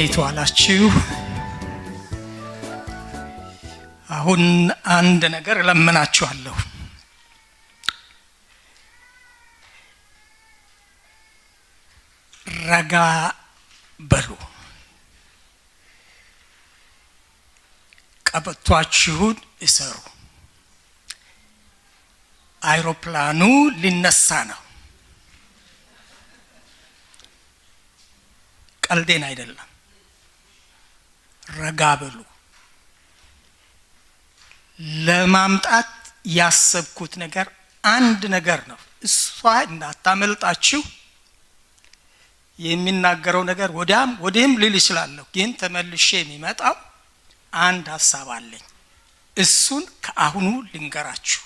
እንዴት ዋላችሁ? አሁን አንድ ነገር ለምናችኋለሁ። ረጋ በሉ። ቀበቷችሁን እሰሩ። አይሮፕላኑ ሊነሳ ነው። ቀልዴን አይደለም። ረጋ በሉ። ለማምጣት ያሰብኩት ነገር አንድ ነገር ነው። እሷ እንዳታመልጣችሁ። የሚናገረው ነገር ወዲያም ሊል ይችላል፣ ግን ተመልሼ የሚመጣው አንድ ሐሳብ አለኝ። እሱን ከአሁኑ ልንገራችሁ።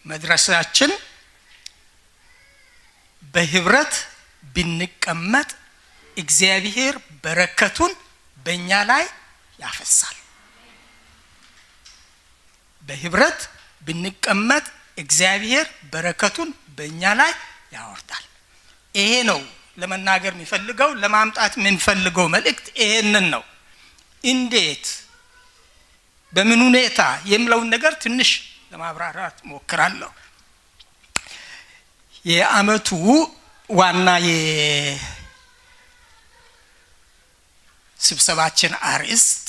መድረሻችን በህብረት ብንቀመጥ እግዚአብሔር በረከቱን በእኛ ላይ ያፈሳል። በህብረት ብንቀመጥ እግዚአብሔር በረከቱን በእኛ ላይ ያወርዳል። ይሄ ነው ለመናገር የሚፈልገው፣ ለማምጣት የምንፈልገው መልእክት ይሄንን ነው። እንዴት በምን ሁኔታ የሚለውን ነገር ትንሽ ለማብራራት ሞክራለሁ። የዓመቱ ዋና የስብሰባችን አርዕስት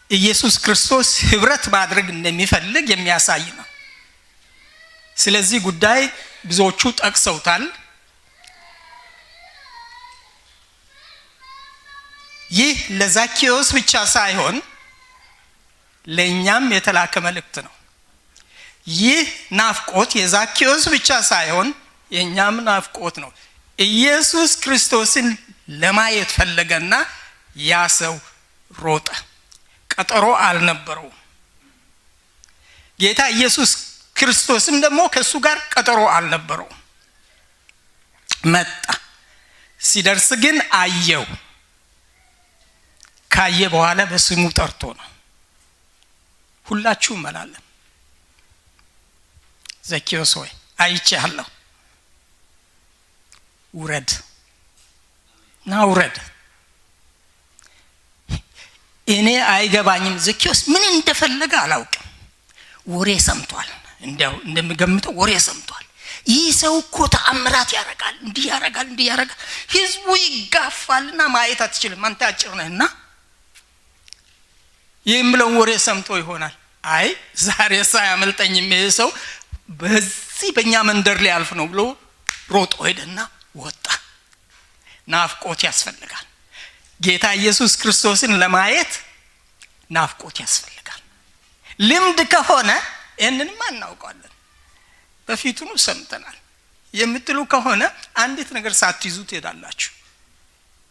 ኢየሱስ ክርስቶስ ህብረት ማድረግ እንደሚፈልግ የሚያሳይ ነው። ስለዚህ ጉዳይ ብዙዎቹ ጠቅሰውታል። ይህ ለዛኪዮስ ብቻ ሳይሆን ለእኛም የተላከ መልእክት ነው። ይህ ናፍቆት የዛኪዮስ ብቻ ሳይሆን የእኛም ናፍቆት ነው። ኢየሱስ ክርስቶስን ለማየት ፈለገና ያ ሰው ሮጠ። ቀጠሮ አልነበረውም። ጌታ ኢየሱስ ክርስቶስም ደግሞ ከሱ ጋር ቀጠሮ አልነበረውም። መጣ። ሲደርስ ግን አየው። ካየ በኋላ በስሙ ጠርቶ ነው። ሁላችሁም መላለም ዘኪዮስ ሆይ አይቼሃለሁ፣ ውረድ ና ውረድ። እኔ አይገባኝም። ዘኪዮስ ምን እንደፈለገ አላውቅም። ወሬ ሰምቷል። እንዲያው እንደምገምተው ወሬ ሰምቷል። ይህ ሰው እኮ ተአምራት ያደርጋል፣ እንዲህ ያደርጋል። ህዝቡ ይጋፋልና ማየት አትችልም፣ አንተ አጭር ነህና የሚለውን ወሬ ሰምቶ ይሆናል። አይ ዛሬ ሳያመልጠኝም ይሄ ሰው በዚህ በእኛ መንደር ሊያልፍ ነው ብሎ ሮጦ ሄደና ወጣ። ናፍቆት ያስፈልጋል። ጌታ ኢየሱስ ክርስቶስን ለማየት ናፍቆት ያስፈልጋል። ልምድ ከሆነ ይህንንም እናውቀዋለን፣ በፊቱኑ ሰምተናል የምትሉ ከሆነ አንዲት ነገር ሳትይዙ ትሄዳላችሁ።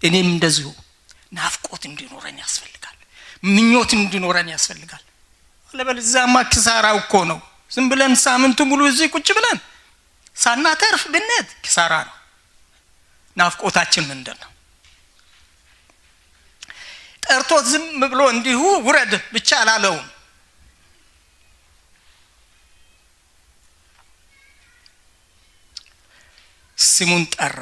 እኔም እንደዚሁ ናፍቆት እንዲኖረን ያስፈልጋል፣ ምኞት እንዲኖረን ያስፈልጋል። አለበለዚያማ ኪሳራው እኮ ነው። ዝም ብለን ሳምንቱ ሙሉ እዚህ ቁጭ ብለን ሳናተርፍ ብንሄድ ኪሳራ ነው። ናፍቆታችን ምንድን ነው? ጠርቶት ዝም ብሎ እንዲሁ ውረድ ብቻ አላለውም። ስሙን ጠራ።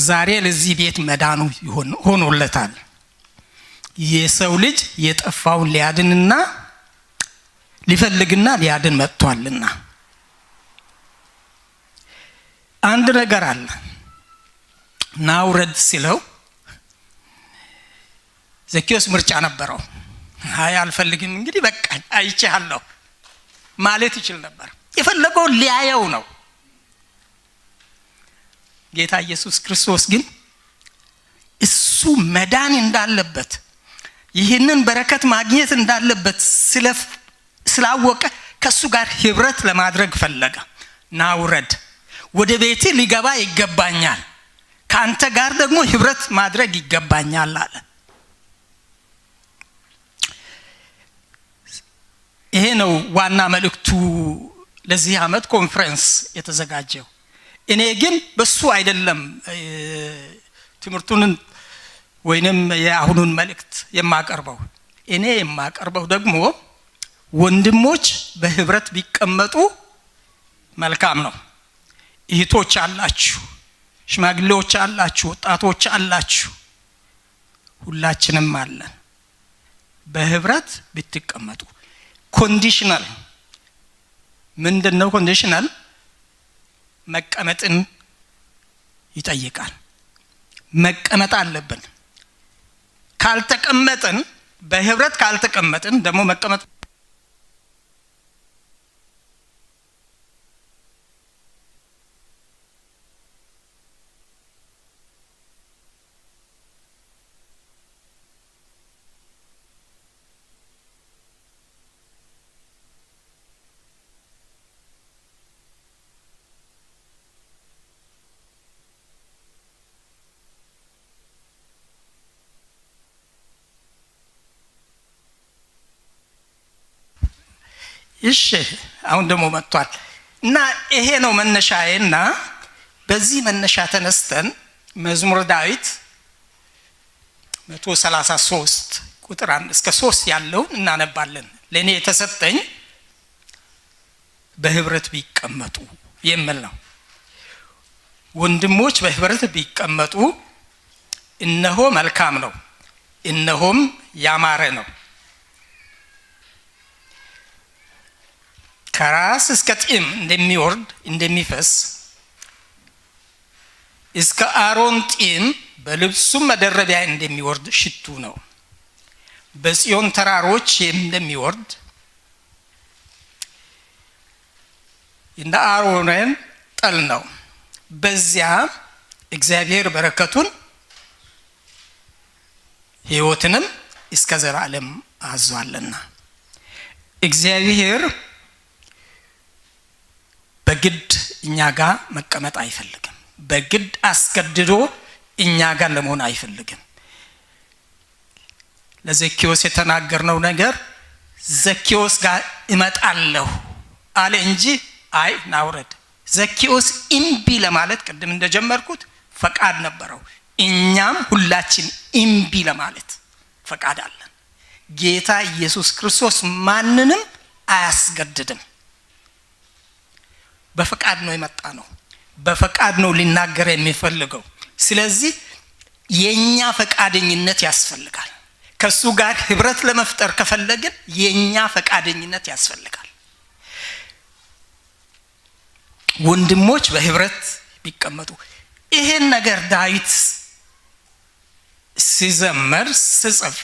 ዛሬ ለዚህ ቤት መዳኑ ሆኖለታል። የሰው ልጅ የጠፋውን ሊያድንና ሊፈልግና ሊያድን መጥቷልና አንድ ነገር አለ። ናውረድ ሲለው ዘኪዮስ ምርጫ ነበረው። አይ አልፈልግም፣ እንግዲህ በቃ አይቼሃለሁ ማለት ይችል ነበር። የፈለገው ሊያየው ነው። ጌታ ኢየሱስ ክርስቶስ ግን እሱ መዳን እንዳለበት ይህንን በረከት ማግኘት እንዳለበት ስላወቀ ከሱ ጋር ህብረት ለማድረግ ፈለገ። ናውረድ፣ ወደ ቤቴ ሊገባ ይገባኛል፣ ካንተ ጋር ደግሞ ህብረት ማድረግ ይገባኛል አለ። ይሄ ነው ዋና መልእክቱ ለዚህ ዓመት ኮንፈረንስ የተዘጋጀው። እኔ ግን በሱ አይደለም ትምህርቱን ወይንም የአሁኑን መልእክት የማቀርበው። እኔ የማቀርበው ደግሞ ወንድሞች በህብረት ቢቀመጡ መልካም ነው። እህቶች አላችሁ፣ ሽማግሌዎች አላችሁ፣ ወጣቶች አላችሁ፣ ሁላችንም አለን። በህብረት ብትቀመጡ። ኮንዲሽናል ምንድነው? ኮንዲሽናል መቀመጥን ይጠይቃል። መቀመጥ አለብን። ካልተቀመጥን በህብረት ካልተቀመጥን ደግሞ መቀመጥ እሺ አሁን ደግሞ መጥቷል እና ይሄ ነው መነሻዬና በዚህ መነሻ ተነስተን መዝሙረ ዳዊት 133 ቁጥር 1 እስከ 3 ያለውን እናነባለን። ለኔ የተሰጠኝ በህብረት ቢቀመጡ የሚል ነው። ወንድሞች በህብረት ቢቀመጡ እነሆ መልካም ነው፣ እነሆም ያማረ ነው። ከራስ እስከ ጢም እንደሚወርድ እንደሚፈስ እስከ አሮን ጢም በልብሱም መደረቢያ እንደሚወርድ ሽቱ ነው። በጽዮን ተራሮች እንደሚወርድ እንደ አሮን ጠል ነው። በዚያ እግዚአብሔር በረከቱን ሕይወትንም እስከ ዘላለም አዟልና። እግዚአብሔር በግድ እኛ ጋር መቀመጥ አይፈልግም። በግድ አስገድዶ እኛ ጋር ለመሆን አይፈልግም። ለዘኪዮስ የተናገርነው ነገር ዘኪዮስ ጋር እመጣለሁ አለ እንጂ አይ ናውረድ። ዘኪዮስ እምቢ ለማለት ቅድም እንደጀመርኩት ፈቃድ ነበረው። እኛም ሁላችን እምቢ ለማለት ፈቃድ አለን። ጌታ ኢየሱስ ክርስቶስ ማንንም አያስገድድም። በፈቃድ ነው የመጣ ነው። በፈቃድ ነው ሊናገር የሚፈልገው። ስለዚህ የኛ ፈቃደኝነት ያስፈልጋል። ከሱ ጋር ህብረት ለመፍጠር ከፈለግን የኛ ፈቃደኝነት ያስፈልጋል። ወንድሞች በህብረት ቢቀመጡ። ይሄን ነገር ዳዊት ሲዘመር ሲጽፍ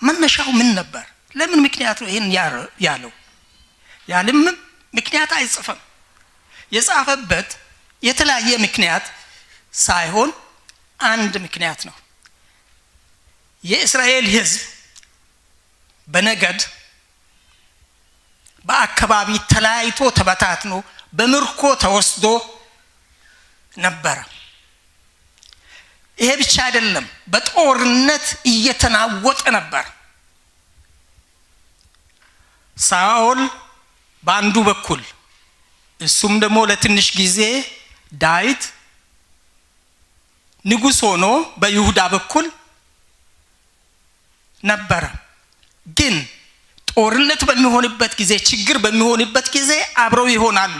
መነሻው ምን ነበር? ለምን ምክንያቱ ይሄን ያለው? ያለም ምክንያት አይጽፍም። የጻፈበት የተለያየ ምክንያት ሳይሆን አንድ ምክንያት ነው። የእስራኤል ህዝብ በነገድ በአካባቢ ተለያይቶ ተበታትኖ በምርኮ ተወስዶ ነበር። ይሄ ብቻ አይደለም፣ በጦርነት እየተናወጠ ነበር። ሳኦል በአንዱ በኩል እሱም ደግሞ ለትንሽ ጊዜ ዳዊት ንጉስ ሆኖ በይሁዳ በኩል ነበር። ግን ጦርነት በሚሆንበት ጊዜ፣ ችግር በሚሆንበት ጊዜ አብረው ይሆናሉ፣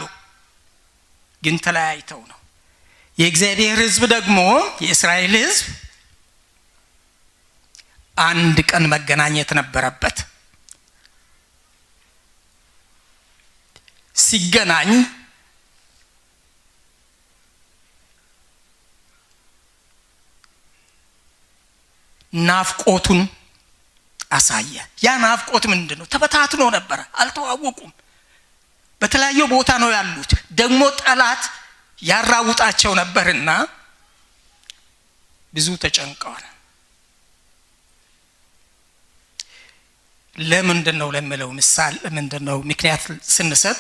ግን ተለያይተው ነው። የእግዚአብሔር ህዝብ ደግሞ የእስራኤል ህዝብ አንድ ቀን መገናኘት ነበረበት። ሲገናኝ ናፍቆቱን አሳየ። ያ ናፍቆት ምንድነው? ተበታትኖ ነበር፣ አልተዋወቁም። በተለያየ ቦታ ነው ያሉት። ደግሞ ጠላት ያራውጣቸው ነበርና ብዙ ተጨንቀዋል። ለምንድነው ለምለው ምሳሌ ምንድነው ምክንያት ስንሰጥ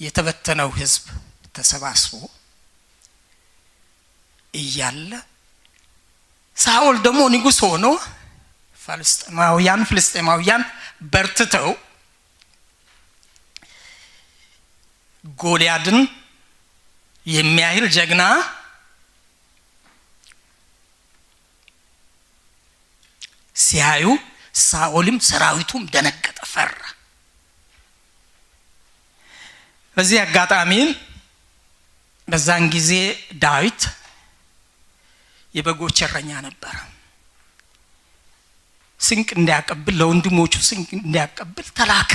የተበተነው ህዝብ ተሰባስቦ እያለ ሳኦል ደግሞ ንጉስ ሆኖ ፍልስጤማውያን በርትተው ጎልያድን የሚያህል ጀግና ሲያዩ ሳኦልም ሰራዊቱም ደነገጠ፣ ፈራ። በዚህ አጋጣሚ በዛን ጊዜ ዳዊት የበጎች እረኛ ነበር። ስንቅ እንዲያቀብል ለወንድሞቹ ስንቅ እንዲያቀብል ተላከ።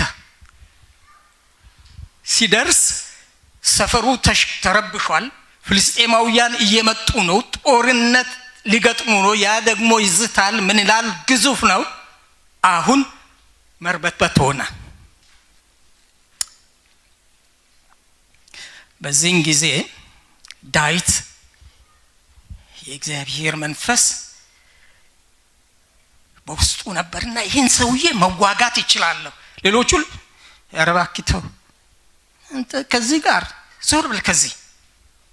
ሲደርስ ሰፈሩ ተረብሿል። ፍልስጤማውያን እየመጡ ነው፣ ጦርነት ሊገጥሙ ነው። ያ ደግሞ ይዝታል፣ ምን ይላል፣ ግዙፍ ነው። አሁን መርበትበት ሆነ። በዚህን ጊዜ ዳዊት የእግዚአብሔር መንፈስ በውስጡ ነበርና ይህን ሰውዬ መዋጋት ይችላል። ሌሎቹ ያረባክተው አንተ ከዚህ ጋር ዞር ብል፣ ከዚህ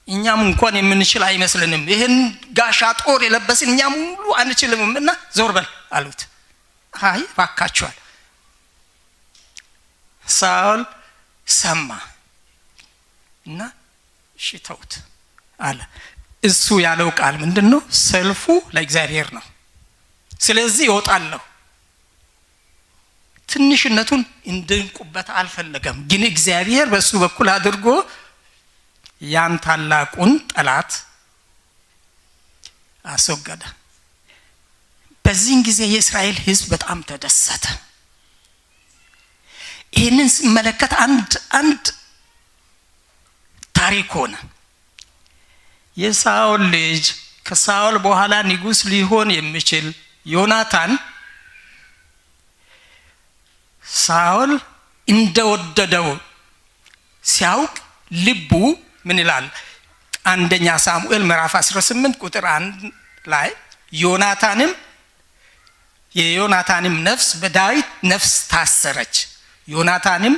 እኛም እንኳን የምንችል አይመስልንም፣ ይህን ጋሻ ጦር የለበስን እኛም ሁሉ አንችልምና ዞር በል አሉት። አይ ባካቸዋል። ሳኦል ሰማ እና እሺ ተውት አለ። እሱ ያለው ቃል ምንድነው? ሰልፉ ለእግዚአብሔር ነው፣ ስለዚህ ይወጣለሁ። ትንሽነቱን እንድንቁበት አልፈለገም፣ ግን እግዚአብሔር በሱ በኩል አድርጎ ያን ታላቁን ጠላት አስወገደ። በዚህን ጊዜ የእስራኤል ሕዝብ በጣም ተደሰተ። ይህንን ሲመለከት አንድ ታሪክ ሆነ። የሳኦል ልጅ ከሳኦል በኋላ ንጉስ ሊሆን የሚችል ዮናታን ሳኦል እንደወደደው ሲያውቅ ልቡ ምን ይላል? አንደኛ ሳሙኤል ምዕራፍ 18 ቁጥር 1 ላይ የዮናታንም ነፍስ በዳዊት ነፍስ ታሰረች፣ ዮናታንም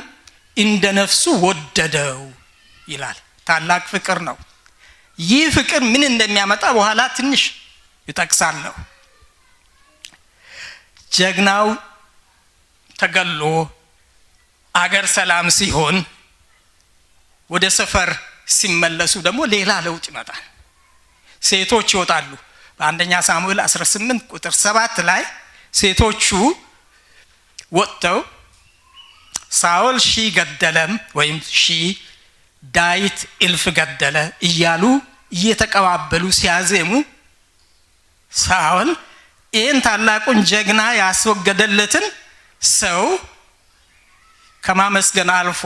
እንደ ነፍሱ ወደደው ይላል። ታላቅ ፍቅር ነው። ይህ ፍቅር ምን እንደሚያመጣ በኋላ ትንሽ ይጠቅሳለሁ። ጀግናው ተገሎ አገር ሰላም ሲሆን ወደ ሰፈር ሲመለሱ ደግሞ ሌላ ለውጥ ይመጣል። ሴቶች ይወጣሉ። በአንደኛ ሳሙኤል 18 ቁጥር 7 ላይ ሴቶቹ ወጥተው ሳኦል ሺህ ገደለም ወይም ሺህ ዳዊት እልፍ ገደለ እያሉ እየተቀባበሉ ሲያዜሙ ሳኦል ይህን ታላቁን ጀግና ያስወገደለትን ሰው ከማመስገን አልፎ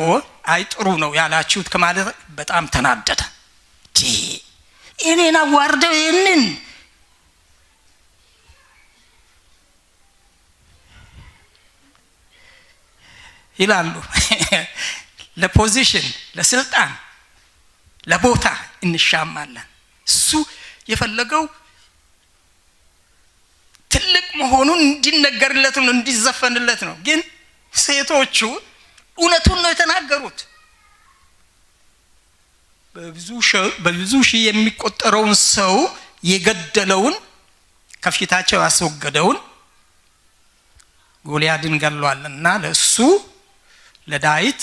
አይ ጥሩ ነው ያላችሁት ከማለት በጣም ተናደደ። እኔን አዋርደው ይህንን ይላሉ። ለፖዚሽን፣ ለስልጣን፣ ለቦታ እንሻማለን። እሱ የፈለገው ትልቅ መሆኑን እንዲነገርለት ነው፣ እንዲዘፈንለት ነው። ግን ሴቶቹ እውነቱን ነው የተናገሩት። በብዙ ሺህ የሚቆጠረውን ሰው የገደለውን ከፊታቸው ያስወገደውን ጎልያድን ገሏልና ለሱ ለዳዊት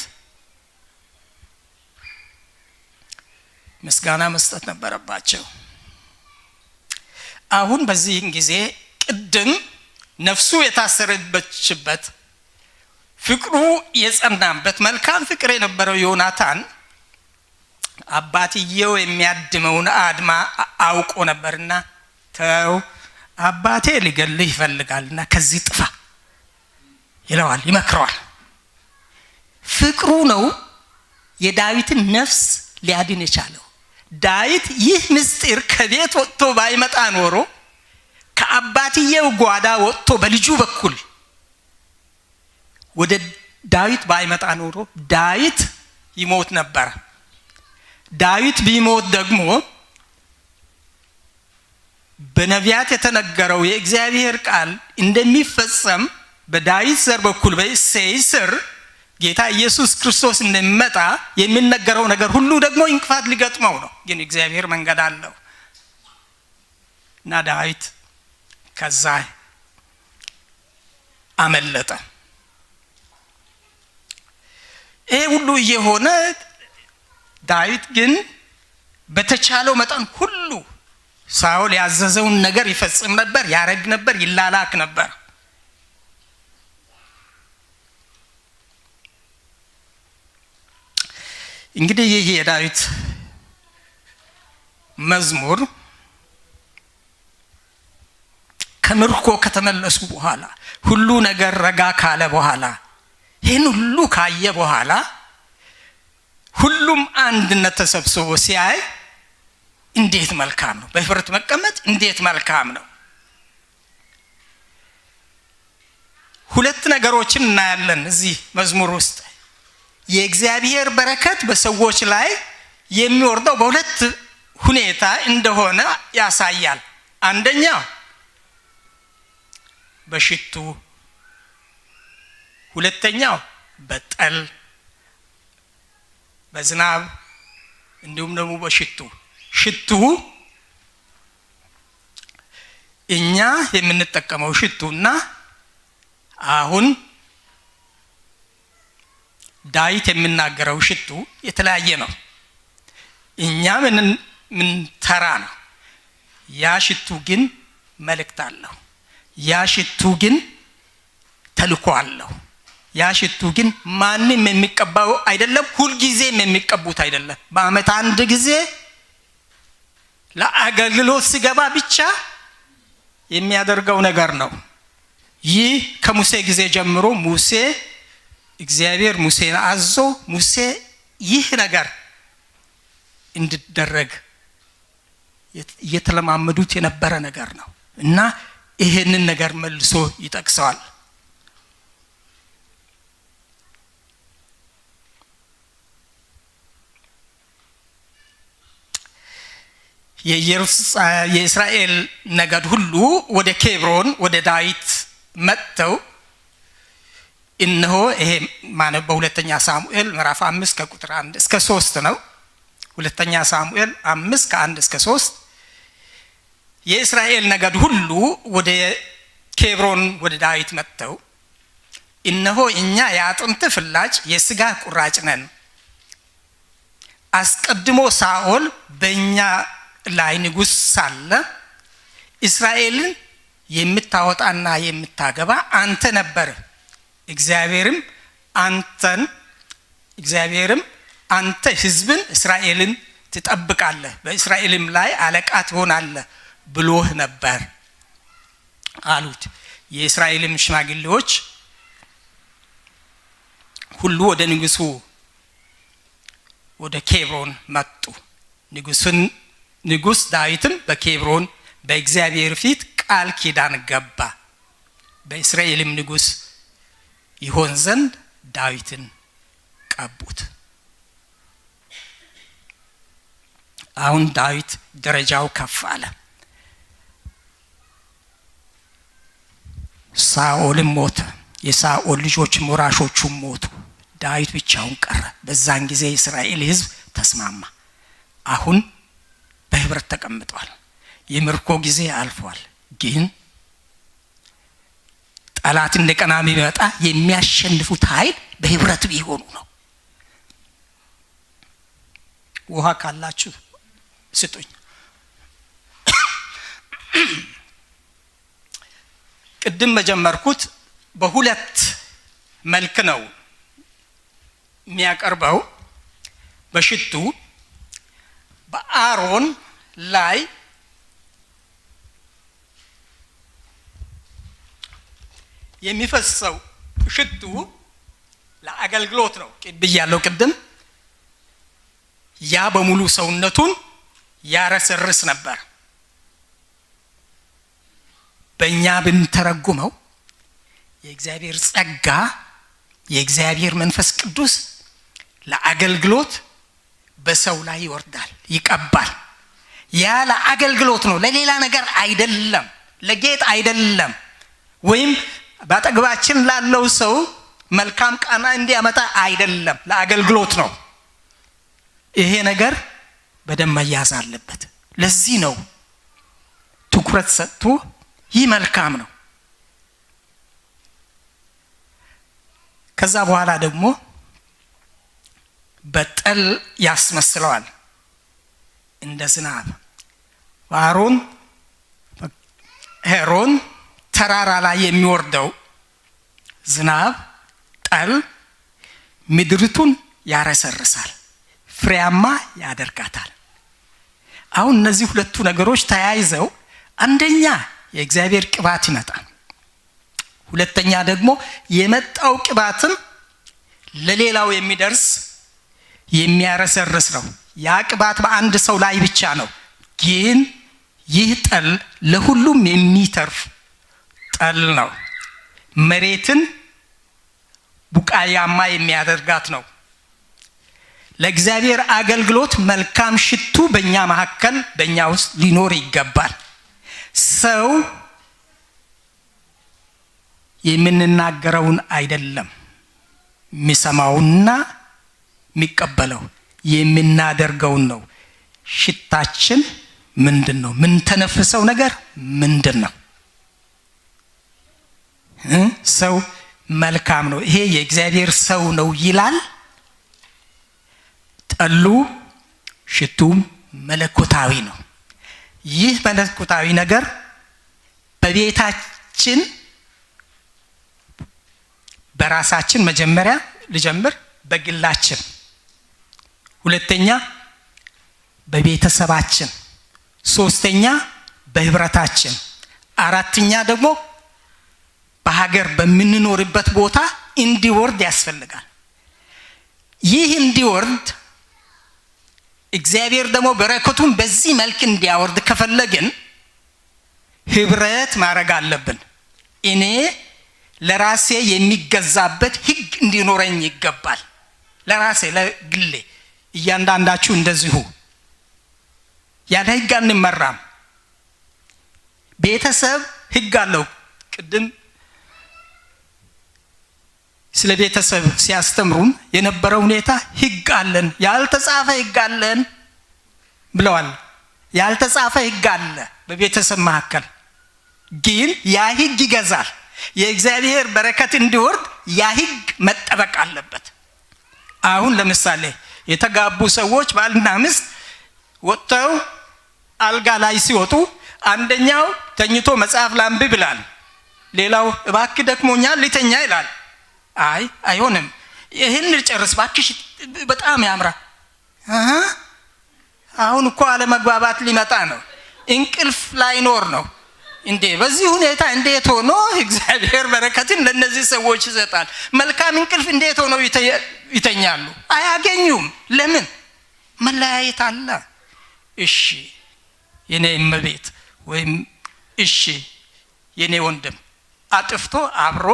ምስጋና መስጠት ነበረባቸው። አሁን በዚህን ጊዜ ቅድም ነፍሱ የታሰረችበት ፍቅሩ የጸናበት መልካም ፍቅር የነበረው ዮናታን አባትየው የሚያድመውን አድማ አውቆ ነበርና ተው አባቴ ሊገልህ ይፈልጋልና ከዚህ ጥፋ ይለዋል፣ ይመክረዋል። ፍቅሩ ነው የዳዊትን ነፍስ ሊያድን የቻለው። ዳዊት ይህ ምስጢር ከቤት ወጥቶ ባይመጣ ኖሮ ከአባትየው ጓዳ ወጥቶ በልጁ በኩል ወደ ዳዊት ባይመጣ ኖሮ ዳዊት ይሞት ነበር። ዳዊት ቢሞት ደግሞ በነቢያት የተነገረው የእግዚአብሔር ቃል እንደሚፈጸም በዳዊት ዘር በኩል በእሴይ ስር ጌታ ኢየሱስ ክርስቶስ እንደሚመጣ የሚነገረው ነገር ሁሉ ደግሞ እንቅፋት ሊገጥመው ነው። ግን እግዚአብሔር መንገድ አለው እና ዳዊት ከዛ አመለጠ። ይሄ ሁሉ እየሆነ ዳዊት ግን በተቻለው መጠን ሁሉ ሳኦል ያዘዘውን ነገር ይፈጽም ነበር፣ ያረግ ነበር፣ ይላላክ ነበር። እንግዲህ ይህ የዳዊት መዝሙር ከምርኮ ከተመለሱ በኋላ ሁሉ ነገር ረጋ ካለ በኋላ ይህን ሁሉ ካየ በኋላ ሁሉም አንድነት ተሰብስቦ ሲያይ እንዴት መልካም ነው! በህብረት መቀመጥ እንዴት መልካም ነው! ሁለት ነገሮችን እናያለን እዚህ መዝሙር ውስጥ። የእግዚአብሔር በረከት በሰዎች ላይ የሚወርደው በሁለት ሁኔታ እንደሆነ ያሳያል። አንደኛው በሽቱ፣ ሁለተኛው በጠል፣ በዝናብ እንዲሁም ደግሞ በሽቱ። ሽቱ እኛ የምንጠቀመው ሽቱና አሁን ዳዊት የሚናገረው ሽቱ የተለያየ ነው። እኛ ምን ተራ ነው። ያ ሽቱ ግን መልእክት አለው። ያ ሽቱ ግን ተልእኮ አለው። ያ ሽቱ ግን ማንም የሚቀባው አይደለም፣ ሁልጊዜም የሚቀቡት አይደለም። በአመት አንድ ጊዜ ለአገልግሎት ሲገባ ብቻ የሚያደርገው ነገር ነው። ይህ ከሙሴ ጊዜ ጀምሮ እግዚአብሔር ሙሴን አዞ ሙሴ ይህ ነገር እንዲደረግ እየተለማመዱት የነበረ ነገር ነው እና ይሄንን ነገር መልሶ ይጠቅሰዋል። የእስራኤል ነገድ ሁሉ ወደ ኬብሮን ወደ ዳዊት መጥተው እነሆ ይሄ ማለት በሁለተኛ ሳሙኤል ምዕራፍ 5 ከቁጥር 1 እስከ 3 ነው። ሁለተኛ ሳሙኤል 5 ከ1 እስከ 3 የእስራኤል ነገድ ሁሉ ወደ ኬብሮን ወደ ዳዊት መጥተው እነሆ እኛ የአጥንት ፍላጭ የሥጋ ቁራጭ ነን። አስቀድሞ ሳኦል በእኛ ላይ ንጉሥ ሳለ እስራኤልን የምታወጣና የምታገባ አንተ ነበር። እግዚአብሔርም አንተ ሕዝብን እስራኤልን ትጠብቃለህ፣ በእስራኤልም ላይ አለቃ ትሆናለህ ብሎህ ነበር አሉት። የእስራኤልም ሽማግሌዎች ሁሉ ወደ ንጉሡ ወደ ኬብሮን መጡ። ንጉሥ ዳዊትም በኬብሮን በእግዚአብሔር ፊት ቃል ኪዳን ገባ። በእስራኤልም ንጉሥ ይሆን ዘንድ ዳዊትን ቀቡት። አሁን ዳዊት ደረጃው ከፍ አለ። ሳኦልም ሞተ፣ የሳኦል ልጆችም ወራሾቹም ሞቱ። ዳዊት ብቻውን ቀረ። በዛን ጊዜ የእስራኤል ሕዝብ ተስማማ። አሁን በህብረት ተቀምጧል። የምርኮ ጊዜ አልፏል። ግን ጠላት እንደቀና ቢመጣ የሚያሸንፉት ኃይል በህብረት ቢሆኑ ነው። ውሃ ካላችሁ ስጡኝ። ቅድም መጀመርኩት በሁለት መልክ ነው የሚያቀርበው። በሽቱ በአሮን ላይ የሚፈሰው ሽቱ ለአገልግሎት ነው ብያለሁ ቅድም። ያ በሙሉ ሰውነቱን ያረሰርስ ነበር። በእኛ ብንተረጉመው የእግዚአብሔር ጸጋ፣ የእግዚአብሔር መንፈስ ቅዱስ ለአገልግሎት በሰው ላይ ይወርዳል፣ ይቀባል። ያ ለአገልግሎት ነው፣ ለሌላ ነገር አይደለም፣ ለጌጥ አይደለም፣ ወይም ባጠገባችን ላለው ሰው መልካም ቃና እንዲያመጣ አይደለም፣ ለአገልግሎት ነው። ይሄ ነገር በደንብ መያዝ አለበት። ለዚህ ነው ትኩረት ሰጥቶ ይህ መልካም ነው። ከዛ በኋላ ደግሞ በጠል ያስመስለዋል እንደ ዝናብ። ሄሮን ተራራ ላይ የሚወርደው ዝናብ ጠል ምድሪቱን ያረሰርሳል፣ ፍሬያማ ያደርጋታል። አሁን እነዚህ ሁለቱ ነገሮች ተያይዘው አንደኛ የእግዚአብሔር ቅባት ይመጣል፣ ሁለተኛ ደግሞ የመጣው ቅባትም ለሌላው የሚደርስ የሚያረሰርስ ነው። ያ ቅባት በአንድ ሰው ላይ ብቻ ነው፣ ግን ይህ ጠል ለሁሉም የሚተርፍ ጠል ነው። መሬትን ቡቃያማ የሚያደርጋት ነው። ለእግዚአብሔር አገልግሎት መልካም ሽቱ በእኛ መካከል በእኛ ውስጥ ሊኖር ይገባል። ሰው የምንናገረውን አይደለም የሚሰማውና የሚቀበለው፣ የምናደርገውን ነው። ሽታችን ምንድን ነው? ምን ተነፍሰው ነገር ምንድን ነው? ሰው መልካም ነው፣ ይሄ የእግዚአብሔር ሰው ነው ይላል። ጠሉ ሽቱም መለኮታዊ ነው። ይህ መለኮታዊ ነገር በቤታችን በራሳችን መጀመሪያ ልጀምር፣ በግላችን፣ ሁለተኛ በቤተሰባችን፣ ሶስተኛ በህብረታችን፣ አራተኛ ደግሞ በሀገር በምንኖርበት ቦታ እንዲወርድ ያስፈልጋል። ይህ እንዲወርድ እግዚአብሔር ደግሞ በረከቱን በዚህ መልክ እንዲያወርድ ከፈለግን ህብረት ማድረግ አለብን። እኔ ለራሴ የሚገዛበት ህግ እንዲኖረኝ ይገባል። ለራሴ ለግሌ፣ እያንዳንዳችሁ እንደዚሁ። ያለ ህግ አንመራም። ቤተሰብ ህግ አለው። ቅድም ስለ ቤተሰብ ሲያስተምሩን የነበረው ሁኔታ ህግ አለን፣ ያልተጻፈ ህግ አለን ብለዋል። ያልተጻፈ ህግ አለ በቤተሰብ መካከል፣ ግን ያ ህግ ይገዛል። የእግዚአብሔር በረከት እንዲወርድ ያ ህግ መጠበቅ አለበት። አሁን ለምሳሌ የተጋቡ ሰዎች ባልና ሚስት ወጥተው አልጋ ላይ ሲወጡ አንደኛው ተኝቶ መጽሐፍ ላንብብ ይላል፣ ሌላው እባክህ ደክሞኛል ልተኛ ይላል። አይሆንም፣ ይህን ልጨርስ ባክሽ፣ በጣም ያምራል። አሁን እኮ አለመግባባት ሊመጣ ነው፣ እንቅልፍ ላይኖር ነው። እንዴ በዚህ ሁኔታ እንዴት ሆኖ እግዚአብሔር በረከትን ለነዚህ ሰዎች ይሰጣል? መልካም እንቅልፍ እንዴት ሆኖ ይተኛሉ? አያገኙም። ለምን? መለያየት አለ። እሺ የኔ እመቤት ወይም እሺ የኔ ወንድም አጥፍቶ አብሮ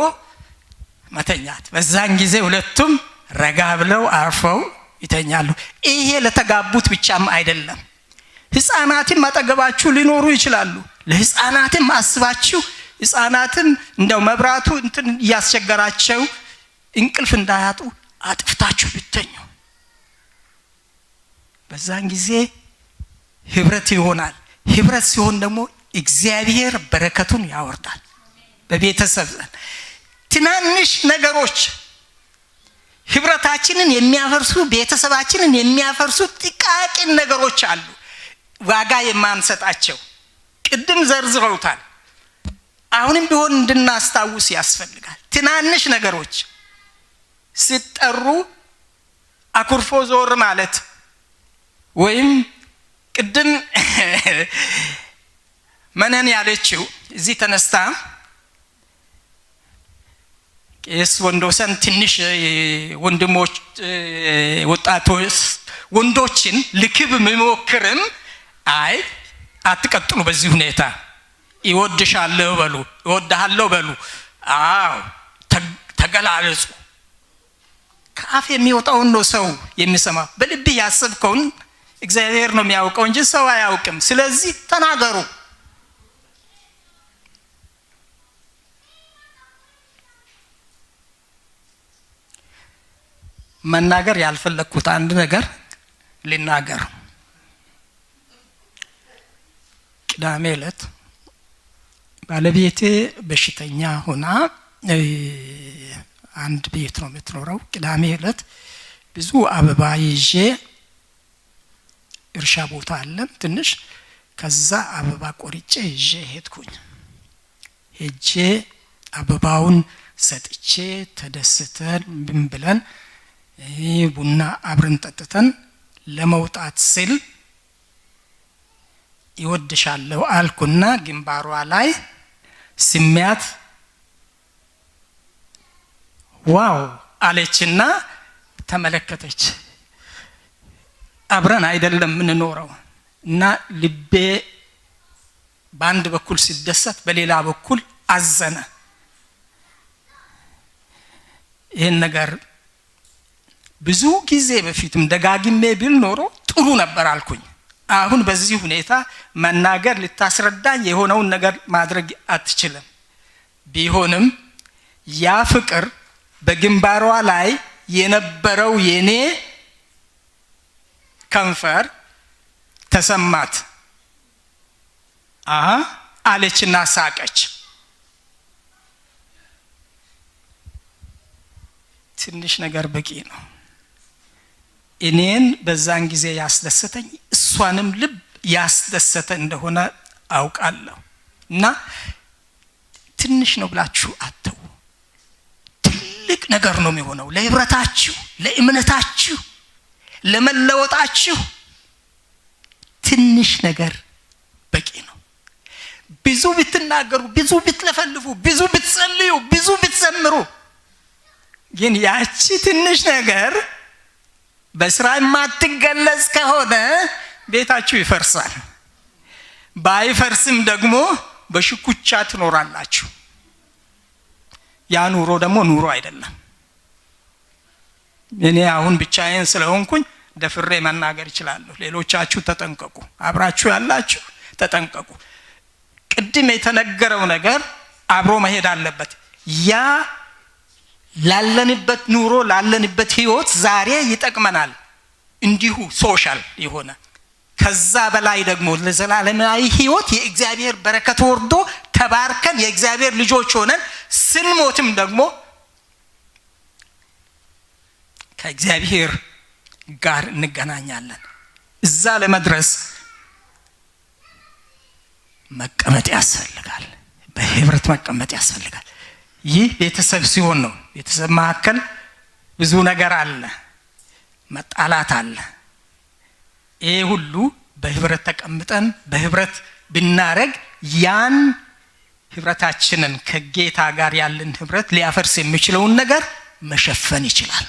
መተኛት፣ በዛን ጊዜ ሁለቱም ረጋ ብለው አርፈው ይተኛሉ። ይሄ ለተጋቡት ብቻም አይደለም። ህፃናትም አጠገባችሁ ሊኖሩ ይችላሉ። ለህፃናትም አስባችሁ፣ ህፃናትም እንደው መብራቱ እንትን እያስቸገራቸው እንቅልፍ እንዳያጡ አጥፍታችሁ ብትተኙ፣ በዛን ጊዜ ህብረት ይሆናል። ህብረት ሲሆን ደግሞ እግዚአብሔር በረከቱን ያወርዳል በቤተሰብ ዘንድ። ትናንሽ ነገሮች ህብረታችንን የሚያፈርሱ፣ ቤተሰባችንን የሚያፈርሱ ጥቃቅን ነገሮች አሉ፣ ዋጋ የማንሰጣቸው። ቅድም ዘርዝረውታል። አሁንም ቢሆን እንድናስታውስ ያስፈልጋል። ትናንሽ ነገሮች ሲጠሩ አኩርፎ ዞር ማለት ወይም ቅድም መነን ያለችው እዚህ ተነስታ ቄስ ወንዶሰን ትንሽ ወንድሞች ወጣቶች ወንዶችን ልክብ መሞክርም አትቀጥሉ በዚህ ሁኔታ፣ ይወድሻለሁ በሉ፣ ይወድሃለሁ በሉ። ተገላለጹ። ከአፍ የሚወጣውን ነው ሰው የሚሰማው። በልብ ያሰብከውን እግዚአብሔር ነው የሚያውቀው እንጂ ሰው አያውቅም። ስለዚህ ተናገሩ። መናገር ያልፈለኩት አንድ ነገር ልናገር። ቅዳሜ ዕለት ባለቤቴ በሽተኛ ሆና አንድ ቤት ነው የምትኖረው። ቅዳሜ ዕለት ብዙ አበባ ይዤ እርሻ ቦታ አለን ትንሽ ከዛ አበባ ቆርጬ ይዤ ሄድኩኝ ሄጄ አበባውን ሰጥቼ ተደስተን ምን ብለን ቡና አብረን ጠጥተን ለመውጣት ስል ይወድሻለሁ አልኩና ግንባሯ ላይ ስሚያት ዋው አለችና ተመለከተች አብረን አይደለም ምን ኖረው እና ልቤ በአንድ በኩል ሲደሰት በሌላ በኩል አዘነ ይሄን ነገር ብዙ ጊዜ በፊትም ደጋግሜ ቢል ኖሮ ጥሩ ነበር አልኩኝ አሁን በዚህ ሁኔታ መናገር ልታስረዳኝ የሆነውን ነገር ማድረግ አትችልም ቢሆንም ያ ፍቅር በግንባሯ ላይ የነበረው የኔ ከንፈር ተሰማት አለችና ሳቀች ትንሽ ነገር በቂ ነው እኔን በዛን ጊዜ ያስደሰተኝ እሷንም ልብ ያስደሰተ እንደሆነ አውቃለሁ እና ትንሽ ነው ብላችሁ አትው ትልቅ ነገር ነው የሚሆነው ለህብረታችሁ ለእምነታችሁ ለመለወጣችሁ ትንሽ ነገር በቂ ነው ብዙ ብትናገሩ ብዙ ብትለፈልፉ ብዙ ብትጸልዩ ብዙ ብትዘምሩ ግን ያቺ ትንሽ ነገር በስራ የማትገለጽ ከሆነ ቤታችሁ ይፈርሳል ባይፈርስም ደግሞ በሽኩቻ ትኖራላችሁ ያ ኑሮ ደግሞ ኑሮ አይደለም እኔ አሁን ብቻዬን ስለሆንኩኝ ደፍሬ መናገር እችላለሁ ሌሎቻችሁ ተጠንቀቁ አብራችሁ ያላችሁ ተጠንቀቁ ቅድም የተነገረው ነገር አብሮ መሄድ አለበት ያ ላለንበት ኑሮ ላለንበት ህይወት ዛሬ ይጠቅመናል እንዲሁ ሶሻል የሆነ ከዛ በላይ ደግሞ ለዘላለማዊ ህይወት የእግዚአብሔር በረከት ወርዶ ተባርከን የእግዚአብሔር ልጆች ሆነን ስንሞትም ደግሞ ከእግዚአብሔር ጋር እንገናኛለን እዛ ለመድረስ መቀመጥ ያስፈልጋል በህብረት መቀመጥ ያስፈልጋል ይህ ቤተሰብ ሲሆን ነው ቤተሰብ መካከል ብዙ ነገር አለ መጣላት አለ ይሄ ሁሉ በህብረት ተቀምጠን በህብረት ብናረግ ያን ህብረታችንን ከጌታ ጋር ያለን ህብረት ሊያፈርስ የሚችለውን ነገር መሸፈን ይችላል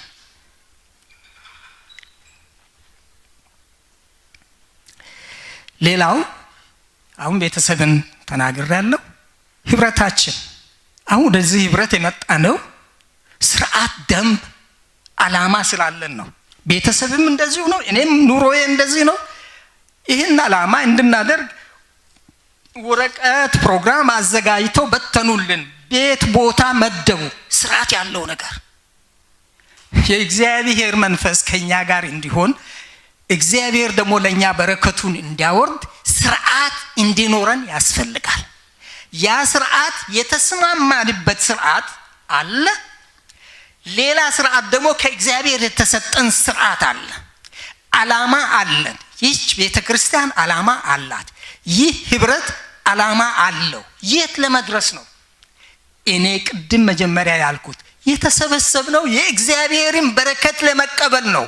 ሌላው አሁን ቤተሰብን ተናግሬያለሁ ህብረታችን አሁን ወደዚህ ህብረት የመጣ ነው ስርዓት ደንብ አላማ ስላለን ነው ቤተሰብም እንደዚሁ ነው እኔም ኑሮዬ እንደዚህ ነው ይሄን አላማ እንድናደርግ ወረቀት ፕሮግራም አዘጋጅተው በተኑልን ቤት ቦታ መደቡ ስርዓት ያለው ነገር የእግዚአብሔር መንፈስ ከኛ ጋር እንዲሆን እግዚአብሔር ደግሞ ለኛ በረከቱን እንዲያወርድ ስርዓት እንዲኖረን ያስፈልጋል ያ ስርዓት የተስማማንበት ስርዓት አለ ሌላ ስርዓት ደግሞ ከእግዚአብሔር የተሰጠን ስርዓት አለ አላማ አለን ይህች ቤተክርስቲያን አላማ አላት ይህ ህብረት አላማ አለው የት ለመድረስ ነው እኔ ቅድም መጀመሪያ ያልኩት የተሰበሰብነው የእግዚአብሔርን በረከት ለመቀበል ነው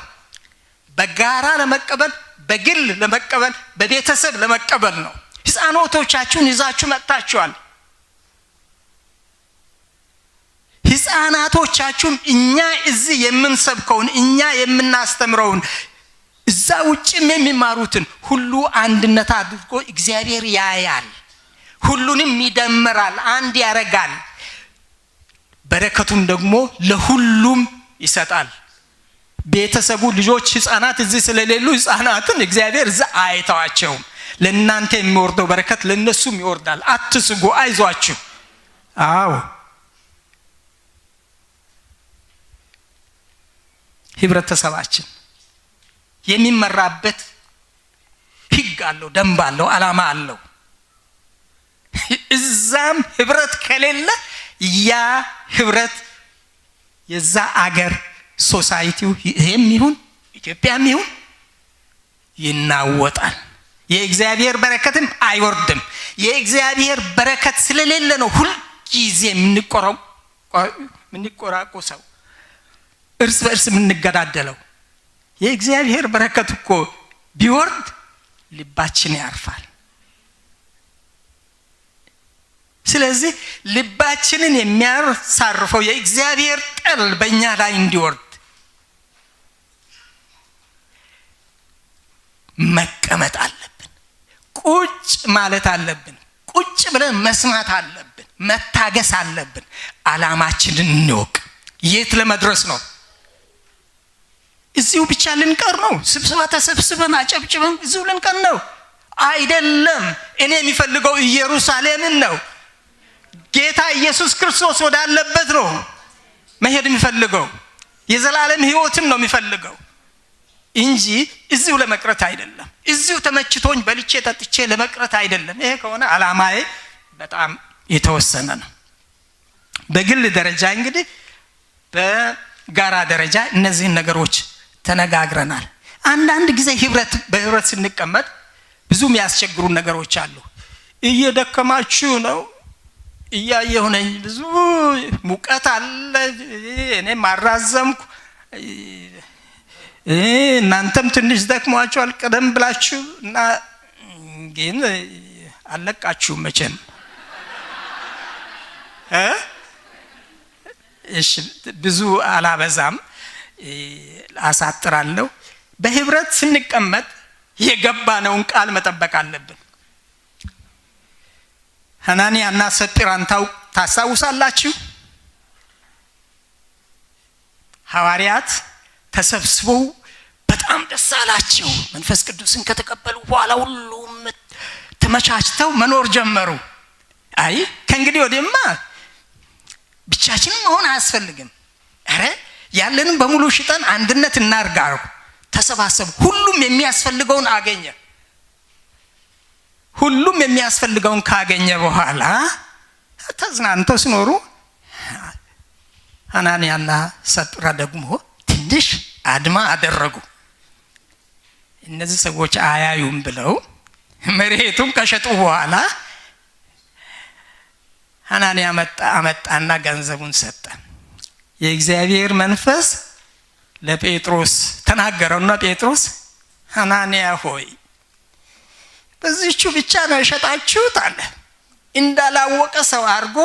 በጋራ ለመቀበል በግል ለመቀበል በቤተሰብ ለመቀበል ነው ህፃናቶቻችሁን ይዛችሁ መጣችኋል ህፃናቶቻችሁን እኛ እዚህ የምንሰብከውን እኛ የምናስተምረውን እዛ ውጭም የሚማሩትን ሁሉ አንድነት አድርጎ እግዚአብሔር ያያል ሁሉንም ይደምራል አንድ ያረጋል በረከቱን ደግሞ ለሁሉም ይሰጣል ቤተሰቡ ልጆች ህፃናት እዚህ ስለሌሉ ህፃናትን እግዚአብሔር እዛ አይተዋቸውም ለእናንተ የሚወርደው በረከት ለነሱም ይወርዳል አትስጉ አይዟችሁ አዎ ህብረተሰባችን የሚመራበት ህግ አለው ደንብ አለው አላማ አለው እዛም ህብረት ከሌለ ያ ህብረት የዛ አገር ሶሳይቲው ይሄም ይሁን ኢትዮጵያም ይሁን ይናወጣል። የእግዚአብሔር በረከትም አይወርድም። የእግዚአብሔር በረከት ስለሌለ ነው ሁልጊዜ የምንቆራቆሰው፣ እርስ በእርስ የምንገዳደለው። የእግዚአብሔር በረከት እኮ ቢወርድ ልባችን ያርፋል። ስለዚህ ልባችንን የሚያሳርፈው የእግዚአብሔር ጠል በእኛ ላይ እንዲወርድ መቀመጥ አለብን። ቁጭ ማለት አለብን። ቁጭ ብለን መስማት አለብን። መታገስ አለብን። ዓላማችንን እንወቅ። የት ለመድረስ ነው? እዚሁ ብቻ ልንቀር ነው? ስብሰባ ተሰብስበን አጨብጭበን እዚሁ ልንቀር ነው? አይደለም። እኔ የሚፈልገው ኢየሩሳሌምን ነው። ጌታ ኢየሱስ ክርስቶስ ወዳለበት ነው መሄድ የሚፈልገው። የዘላለም ሕይወትን ነው የሚፈልገው እንጂ እዚሁ ለመቅረት አይደለም። እዚሁ ተመችቶኝ በልቼ ጠጥቼ ለመቅረት አይደለም። ይሄ ከሆነ ዓላማዬ በጣም የተወሰነ ነው። በግል ደረጃ እንግዲህ በጋራ ደረጃ እነዚህን ነገሮች ተነጋግረናል። አንዳንድ ጊዜ በህብረት ስንቀመጥ ብዙ የሚያስቸግሩ ነገሮች አሉ። እየደከማችሁ ነው፣ እያየሁ ነኝ፣ ብዙ ሙቀት አለ፣ እኔም አራዘምኩ፣ እናንተም ትንሽ ደክሟችኋል፣ ቀደም ብላችሁ እና ግን አለቃችሁ መቼም እሺ፣ ብዙ አላበዛም፣ አሳጥራለሁ። በህብረት ስንቀመጥ የገባነውን ቃል መጠበቅ አለብን። ሐናንያና ሰጲራን ታስታውሳላችሁ? ሐዋርያት ተሰብስበው በጣም ደስ አላቸው። መንፈስ ቅዱስን ከተቀበሉ በኋላ ሁሉም ተመቻችተው መኖር ጀመሩ። አይ ከእንግዲህ ወዲህማ ብቻችንን መሆን አያስፈልግም፣ አረ ያለንን በሙሉ ሽጠን አንድነት እናርጋው። ተሰባሰቡ። ሁሉም የሚያስፈልገውን አገኘ። ሁሉም የሚያስፈልገውን ካገኘ በኋላ ተዝናንተው ሲኖሩ ሐናንያና ሰጲራ ደግሞ ትንሽ አድማ አደረጉ። እነዚህ ሰዎች አያዩም ብለው መሬቱን ከሸጡ በኋላ ሐናንያ አመጣና ገንዘቡን ሰጠ። የእግዚአብሔር መንፈስ ለጴጥሮስ ተናገረውና ጴጥሮስ ሐናንያ ሆይ በዚህቹ ብቻ ነው የሸጣችሁት አለ። እንዳላወቀ ሰው አድርጎ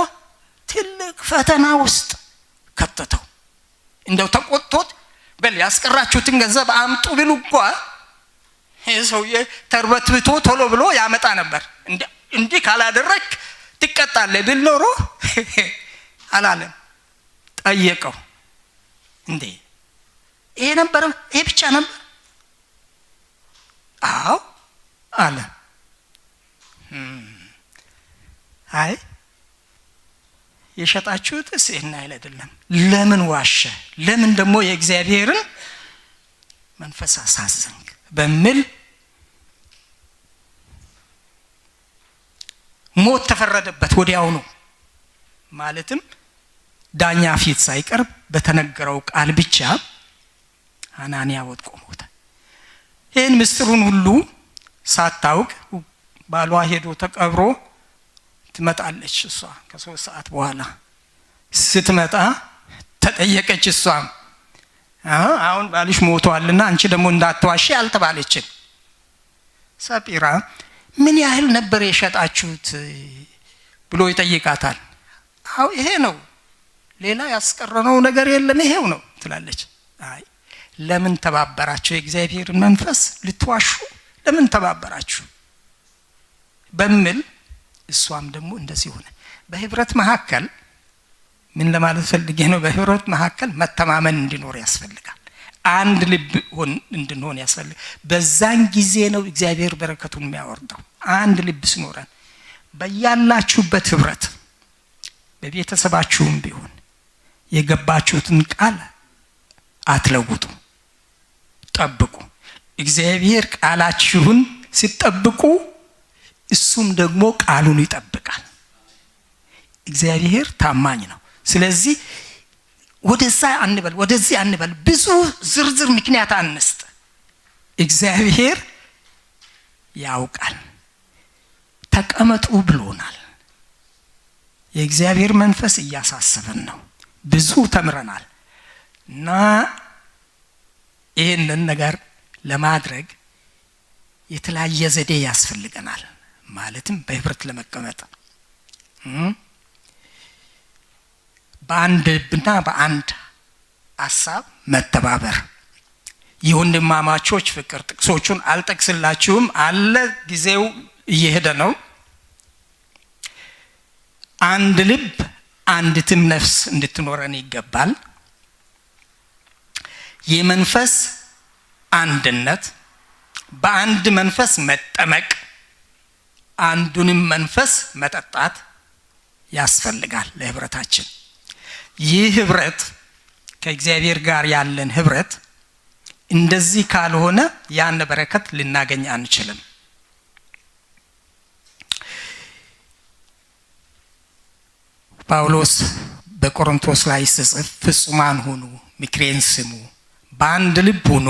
ትልቅ ፈተና ውስጥ ከተተው። እንደው ተቆጥቶት በል ያስቀራችሁትን ገንዘብ አምጡ ቢሉ እንኳ ይህ ሰውዬ ተርበትብቶ ቶሎ ብሎ ያመጣ ነበር። እንዲህ ካላደረክ ትቀጣለህ ብል ኖሮ አላለም። ጠየቀው። እንዴ ይሄ ነበር? ይሄ ብቻ ነበር? አዎ አለ። አይ የሸጣችሁትስ ይህን አይል አይደለም። ለምን ዋሸ? ለምን ደግሞ የእግዚአብሔርን መንፈስ አሳዘንክ? በሚል ሞት ተፈረደበት ወዲያውኑ። ማለትም ዳኛ ፊት ሳይቀርብ በተነገረው ቃል ብቻ ሐናንያ ወድቆ ሞተ። ይህን ምስጢሩን ሁሉ ሳታውቅ ባሏ ሄዶ ተቀብሮ ትመጣለች። እሷ ከ3 ሰዓት በኋላ ስትመጣ ተጠየቀች። እሷ አሁን ባልሽ ሞቷልና አንቺ ደግሞ እንዳትዋሺ አልተባለችም። ሰጲራ ምን ያህል ነበር የሸጣችሁት ብሎ ይጠይቃታል። አው ይሄ ነው፣ ሌላ ያስቀረነው ነገር የለም፣ ይሄው ነው ትላለች። አይ ለምን ተባበራችሁ? የእግዚአብሔርን መንፈስ ልትዋሹ ለምን ተባበራችሁ? በሚል እሷም ደግሞ እንደዚህ ሆነ። በህብረት መካከል ምን ለማለት ፈልጌ ነው? በህብረት መካከል መተማመን እንዲኖር ያስፈልጋል። አንድ ልብ እንድንሆን ያስፈልጋል። በዛን ጊዜ ነው እግዚአብሔር በረከቱን የሚያወርደው። አንድ ልብ ሲኖረን በያላችሁበት ህብረት፣ በቤተሰባችሁም ቢሆን የገባችሁትን ቃል አትለውጡ፣ ጠብቁ። እግዚአብሔር ቃላችሁን ሲጠብቁ እሱም ደግሞ ቃሉን ይጠብቃል። እግዚአብሔር ታማኝ ነው። ስለዚህ ወደዛ አንበል ወደዚህ አንበል፣ ብዙ ዝርዝር ምክንያት አንስጥ። እግዚአብሔር ያውቃል። ተቀመጡ ብሎናል። የእግዚአብሔር መንፈስ እያሳሰበን ነው። ብዙ ተምረናል እና ይህንን ነገር ለማድረግ የተለያየ ዘዴ ያስፈልገናል። ማለትም በህብረት ለመቀመጥ በአንድ ልብና በአንድ ሐሳብ መተባበር፣ የወንድማማቾች ፍቅር። ጥቅሶቹን አልጠቅስላችሁም አለ፣ ጊዜው እየሄደ ነው። አንድ ልብ አንዲትም ነፍስ እንድትኖረን ይገባል። የመንፈስ አንድነት፣ በአንድ መንፈስ መጠመቅ፣ አንዱንም መንፈስ መጠጣት ያስፈልጋል ለህብረታችን። ይህ ህብረት ከእግዚአብሔር ጋር ያለን ህብረት እንደዚህ ካልሆነ ያን በረከት ልናገኝ አንችልም። ጳውሎስ በቆሮንቶስ ላይ ሲጽፍ ፍጹማን ሁኑ፣ ምክሬን ስሙ፣ በአንድ ልብ ሁኑ፣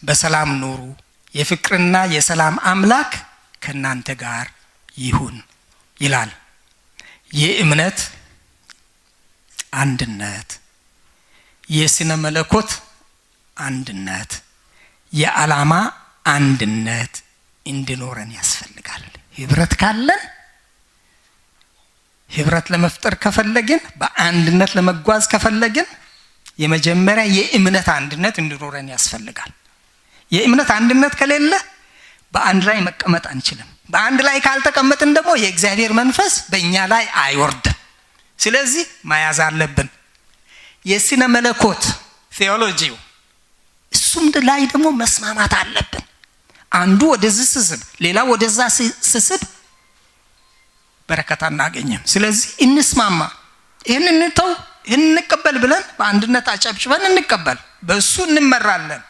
በሰላም ኑሩ፣ የፍቅርና የሰላም አምላክ ከእናንተ ጋር ይሁን ይላል። የእምነት አንድነት፣ የስነ መለኮት አንድነት፣ የዓላማ አንድነት እንዲኖረን ያስፈልጋል። ህብረት ካለን፣ ህብረት ለመፍጠር ከፈለግን፣ በአንድነት ለመጓዝ ከፈለግን የመጀመሪያ የእምነት አንድነት እንዲኖረን ያስፈልጋል። የእምነት አንድነት ከሌለ በአንድ ላይ መቀመጥ አንችልም። በአንድ ላይ ካልተቀመጥን ደግሞ የእግዚአብሔር መንፈስ በእኛ ላይ አይወርድም። ስለዚህ መያዝ አለብን። የስነ መለኮት ቴዎሎጂው እሱም ላይ ደግሞ መስማማት አለብን። አንዱ ወደዚህ ስስብ ሌላው ወደዛ ስስብ በረከት አናገኝም። ስለዚህ እንስማማ፣ ይህን እንተው፣ ይህን እንቀበል ብለን በአንድነት አጨብጭበን እንቀበል። በእሱ እንመራለን።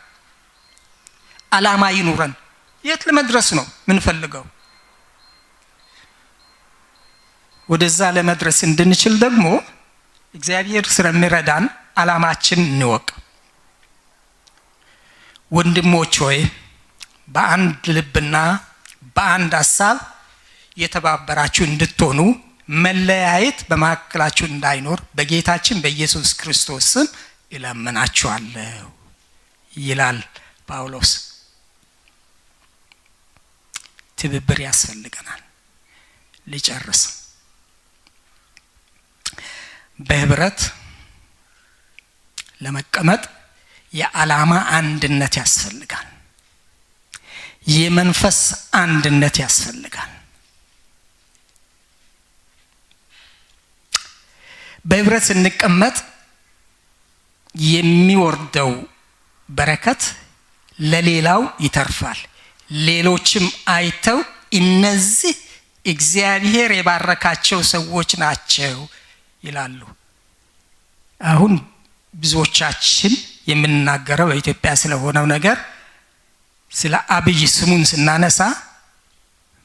ዓላማ ይኑረን። የት ለመድረስ ነው ምንፈልገው? ወደዛ ለመድረስ እንድንችል ደግሞ እግዚአብሔር ስለሚረዳን ዓላማችን እንወቅ። ወንድሞች ሆይ በአንድ ልብና በአንድ ሐሳብ የተባበራችሁ እንድትሆኑ መለያየት በመካከላችሁ እንዳይኖር በጌታችን በኢየሱስ ክርስቶስ ስም እለምናችኋለሁ ይላል ጳውሎስ። ትብብር ያስፈልገናል። ልጨርስ። በህብረት ለመቀመጥ የዓላማ አንድነት ያስፈልጋል። የመንፈስ አንድነት ያስፈልጋል። በህብረት ስንቀመጥ የሚወርደው በረከት ለሌላው ይተርፋል። ሌሎችም አይተው እነዚህ እግዚአብሔር የባረካቸው ሰዎች ናቸው ይላሉ። አሁን ብዙዎቻችን የምንናገረው በኢትዮጵያ ስለሆነው ነገር ስለ አብይ ስሙን ስናነሳ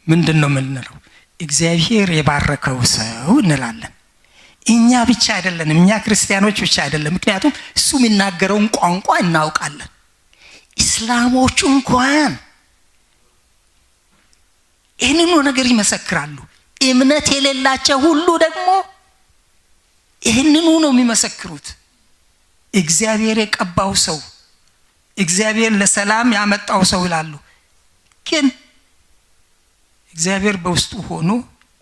ምንድነው የምንለው? እግዚአብሔር የባረከው ሰው እንላለን። እኛ ብቻ አይደለም፣ እኛ ክርስቲያኖች ብቻ አይደለም። ምክንያቱም እሱ የሚናገረውን ቋንቋ እናውቃለን። እስላሞቹ እንኳን ይህንኑ ነገር ይመሰክራሉ። እምነት የሌላቸው ሁሉ ደግሞ ይህንኑ ነው የሚመሰክሩት። እግዚአብሔር የቀባው ሰው፣ እግዚአብሔር ለሰላም ያመጣው ሰው ይላሉ። ግን እግዚአብሔር በውስጡ ሆኖ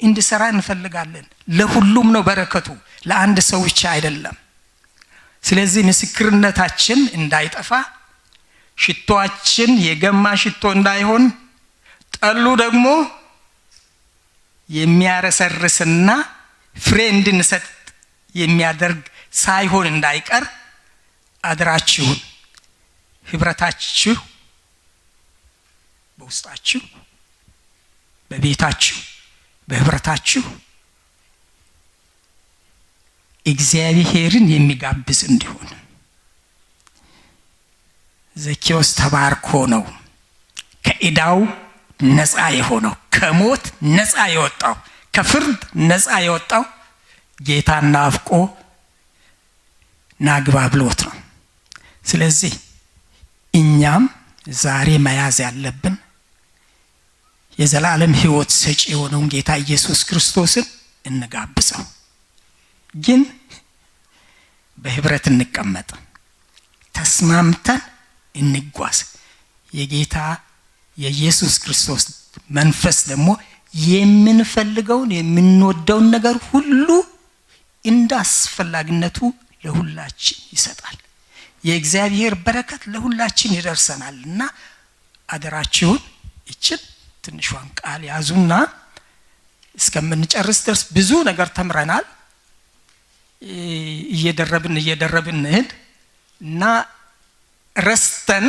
እንዲሰራ እንፈልጋለን። ለሁሉም ነው በረከቱ፣ ለአንድ ሰው ብቻ አይደለም። ስለዚህ ምስክርነታችን እንዳይጠፋ፣ ሽቶአችን የገማ ሽቶ እንዳይሆን፣ ጠሉ ደግሞ የሚያረሰርስና ፍሬ እንድንሰጥ የሚያደርግ ሳይሆን እንዳይቀር አድራችሁን ህብረታችሁ በውስጣችሁ፣ በቤታችሁ፣ በህብረታችሁ እግዚአብሔርን የሚጋብዝ እንዲሆን። ዘኬዎስ ተባርኮ ነው ከዕዳው ነፃ የሆነው፣ ከሞት ነፃ የወጣው፣ ከፍርድ ነፃ የወጣው ጌታን ናፍቆ ናግባ ብሎት ነው። ስለዚህ እኛም ዛሬ መያዝ ያለብን የዘላለም ሕይወት ሰጪ የሆነውን ጌታ ኢየሱስ ክርስቶስን እንጋብዘው። ግን በህብረት እንቀመጥ፣ ተስማምተን እንጓዝ። የጌታ የኢየሱስ ክርስቶስ መንፈስ ደግሞ የምንፈልገውን የምንወደውን ነገር ሁሉ እንደ አስፈላጊነቱ ለሁላችን ይሰጣል። የእግዚአብሔር በረከት ለሁላችን ይደርሰናልና አደራችሁን ይችን ትንሿን ቃል ያዙና እስከምንጨርስ ድረስ ብዙ ነገር ተምረናል። እየደረብን እንሂድ እና ረስተን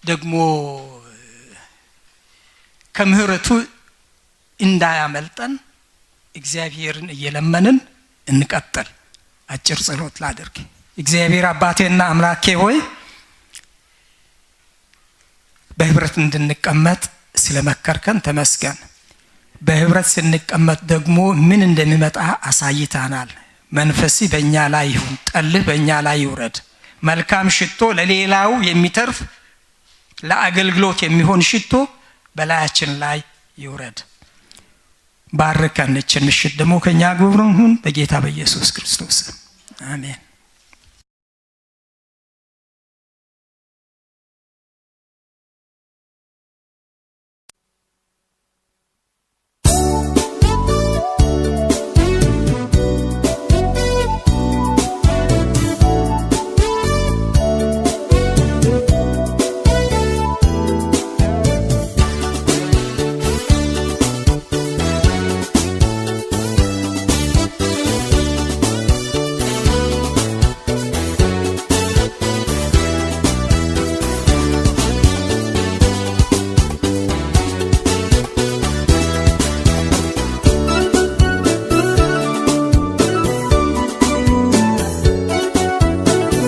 ደግሞ ከምሕረቱ እንዳያመልጠን እግዚአብሔርን እየለመንን እንቀጥል። አጭር ጸሎት ላድርግ። እግዚአብሔር አባቴና አምላኬ ሆይ በህብረት እንድንቀመጥ ስለመከርከን ተመስገን። በህብረት ስንቀመጥ ደግሞ ምን እንደሚመጣ አሳይተናል። መንፈስ በእኛ ላይ ይሁን፣ ጠልህ በእኛ ላይ ይውረድ። መልካም ሽቶ ለሌላው የሚተርፍ ለአገልግሎት የሚሆን ሽቶ በላያችን ላይ ይውረድ። ባርከን። እችን ምሽት ደግሞ ከኛ ጋር ሁን በጌታ በኢየሱስ ክርስቶስ አሜን።